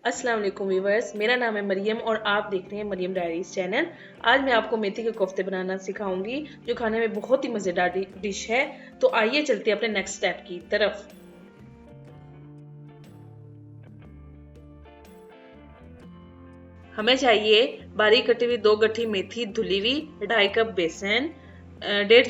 अस्सलाम वालेकुम व्यूवर्स, मेरा नाम है मरियम और आप देख रहे हैं मरियम डायरीज चैनल। आज मैं आपको मेथी के कोफ्ते बनाना सिखाऊंगी जो खाने में बहुत ही मज़ेदार डिश है। तो आइए चलते हैं अपने नेक्स्ट स्टेप की तरफ। हमें चाहिए बारीक कटी हुई 2 गट्ठी मेथी धुली हुई, 2.5 कप बेसन, 1.5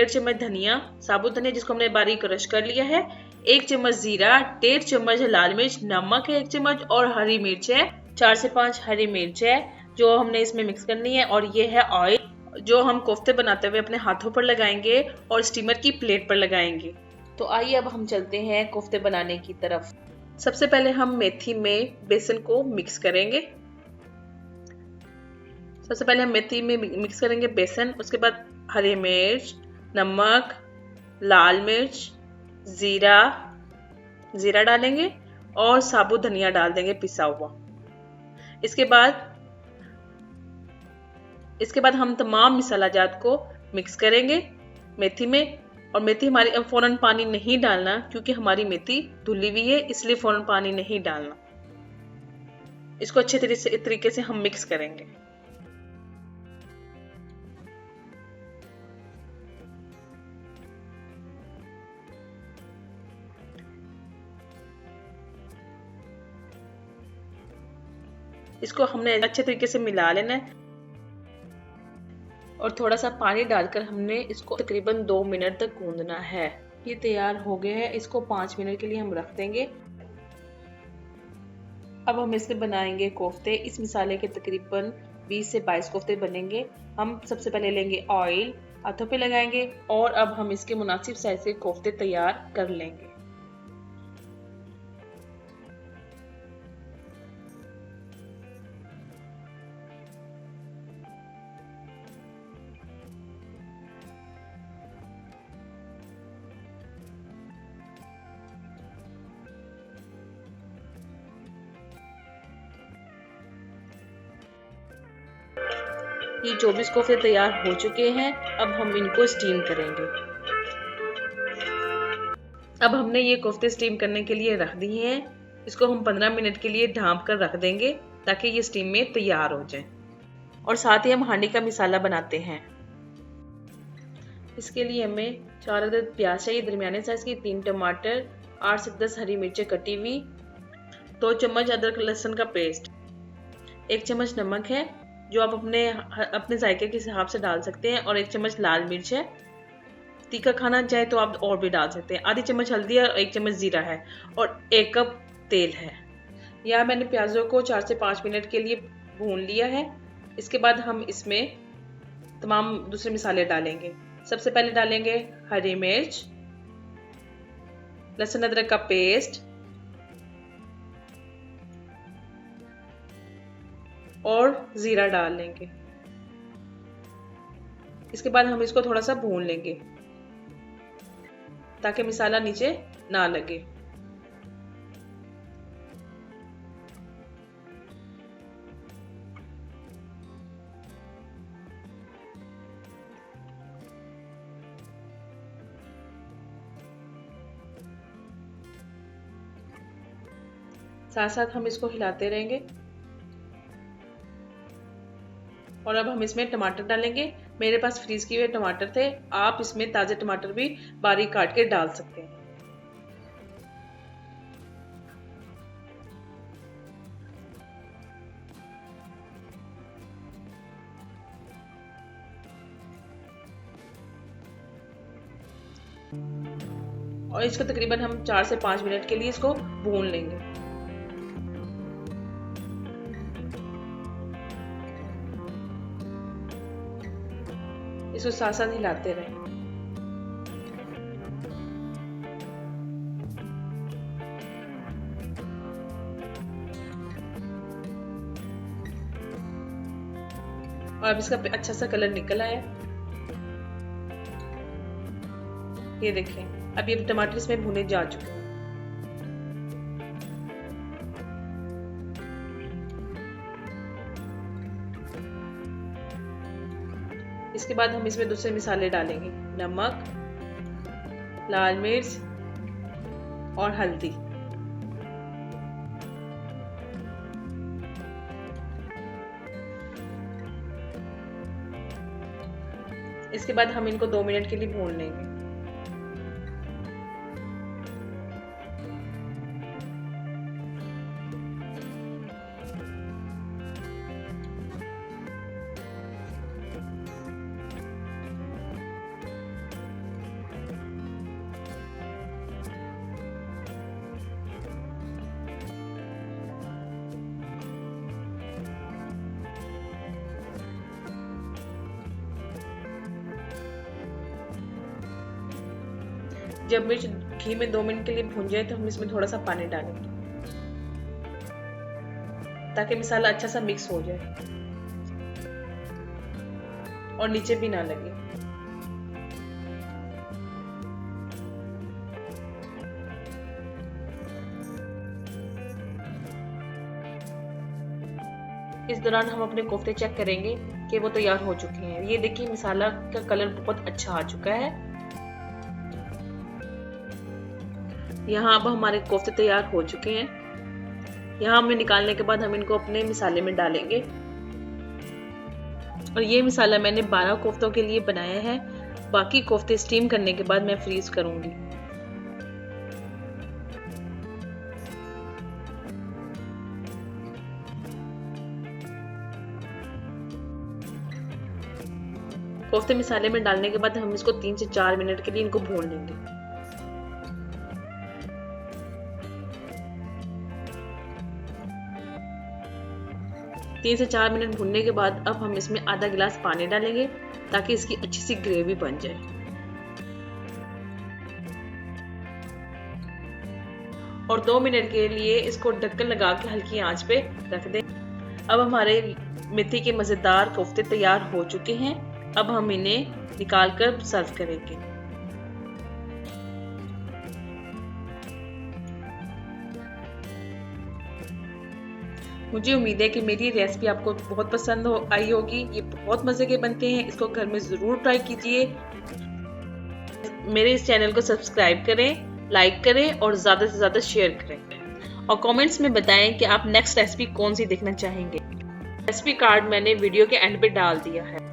चम्मच धनिया, साबुत धनिया जिसको हमने बारीक क्रश कर लिया है, 1 चम्मच जीरा, 1.5 चम्मच लाल मिर्च, नमक है 1 चम्मच और हरी मिर्च है 4 से 5 हरी मिर्च है जो हमने इसमें मिक्स करनी है। और ये है ऑयल जो हम कोफ्ते बनाते हुए अपने हाथों पर लगाएंगे और स्टीमर की प्लेट पर लगाएंगे। तो आइए अब हम चलते हैं कोफ्ते बनाने की तरफ। सबसे पहले हम मेथी में बेसन को मिक्स करेंगे। सबसे पहले हम मेथी में मिक्स करेंगे बेसन, उसके बाद हरी मिर्च, नमक, लाल मिर्च, जीरा डालेंगे और साबुत धनिया डाल देंगे पिसा हुआ। इसके बाद हम तमाम मसाला जात को मिक्स करेंगे मेथी में। और मेथी हमारी फौरन पानी नहीं डालना क्योंकि हमारी मेथी धुली हुई है, इसलिए फौरन पानी नहीं डालना। इसको अच्छे तरीके से हम मिक्स करेंगे। इसको हमने अच्छे तरीके से मिला लेना है और थोड़ा सा पानी डालकर हमने इसको तकरीबन 2 मिनट तक गूंदना है। ये तैयार हो गया है, इसको 5 मिनट के लिए हम रख देंगे। अब हम इससे बनाएंगे कोफ्ते। इस मसाले के तकरीबन 20 से 22 कोफ्ते बनेंगे। हम सबसे पहले लेंगे ऑयल, हाथों पे लगाएंगे और अब हम इसके मुनासिब साइज से कोफ्ते तैयार कर लेंगे। ये 24 कोफ्ते तैयार हो चुके हैं। अब हम इनको स्टीम करेंगे। अब हमने ये कोफ्ते स्टीम करने के लिए रख दिए हैं। इसको हम 15 मिनट के लिए ढांप कर रख देंगे ताकि ये स्टीम में तैयार हो जाए। और साथ ही हम हांडी का मसाला बनाते हैं। इसके लिए हमें 4 अदद प्याज चाहिए दरमियाने साइज की, 3 टमाटर, 8 से 10 हरी मिर्चें कटी हुई, 2 चम्मच अदरक लहसुन का पेस्ट, 1 चम्मच नमक है जो आप अपने जायके के हिसाब से डाल सकते हैं, और 1 चम्मच लाल मिर्च है। तीखा खाना चाहे तो आप और भी डाल सकते हैं। आधी चम्मच हल्दी है और 1 चम्मच जीरा है और 1 कप तेल है। यहाँ मैंने प्याजों को 4 से 5 मिनट के लिए भून लिया है। इसके बाद हम इसमें तमाम दूसरे मसाले डालेंगे। सबसे पहले डालेंगे हरी मिर्च, लहसुन अदरक का पेस्ट और जीरा डाल लेंगे। इसके बाद हम इसको थोड़ा सा भून लेंगे ताकि मसाला नीचे ना लगे। साथ साथ हम इसको हिलाते रहेंगे। और अब हम इसमें टमाटर डालेंगे। मेरे पास फ्रीज किए हुए टमाटर थे, आप इसमें ताजे टमाटर भी बारीक काट के डाल सकते हैं। और इसको तकरीबन हम 4 से 5 मिनट के लिए इसको भून लेंगे। इसको साथ साथ हिलाते रहें। और अब इसका अच्छा सा कलर निकल आया। ये देखें, अब ये टमाटर इसमें भुने जा चुके हैं। इसके बाद हम इसमें दूसरे मसाले डालेंगे, नमक, लाल मिर्च और हल्दी। इसके बाद हम इनको 2 मिनट के लिए भून लेंगे। जब मिर्च घी में 2 मिनट के लिए भून जाए तो हम इसमें थोड़ा सा पानी डालेंगे ताकि मसाला अच्छा सा मिक्स हो जाए और नीचे भी ना लगे। इस दौरान हम अपने कोफ्ते चेक करेंगे कि वो तैयार हो चुके हैं। ये देखिए मसाला का कलर बहुत अच्छा आ चुका है। यहाँ अब हमारे कोफ्ते तैयार हो चुके हैं। यहाँ हमें निकालने के बाद हम इनको अपने मसाले में डालेंगे और ये मसाला मैंने 12 कोफ्तों के लिए बनाया है। बाकी कोफ्ते स्टीम करने के बाद मैं फ्रीज करूंगी। कोफ्ते मसाले में डालने के बाद हम इसको 3 से 4 मिनट के लिए इनको भून लेंगे। तीन से 4 मिनट भूनने के बाद अब हम इसमें आधा गिलास पानी डालेंगे ताकि इसकी अच्छी सी ग्रेवी बन जाए। और 2 मिनट के लिए इसको ढक्कन लगा के हल्की आंच पे रख दें। अब हमारे मेथी के मजेदार कोफ्ते तैयार हो चुके हैं। अब हम इन्हें निकाल कर सर्व करेंगे। मुझे उम्मीद है कि मेरी रेसिपी आपको बहुत पसंद आई होगी। ये बहुत मज़े के बनते हैं, इसको घर में ज़रूर ट्राई कीजिए। मेरे इस चैनल को सब्सक्राइब करें, लाइक करें और ज़्यादा से ज़्यादा शेयर करें और कमेंट्स में बताएं कि आप नेक्स्ट रेसिपी कौन सी देखना चाहेंगे। रेसिपी कार्ड मैंने वीडियो के एंड पे डाल दिया है।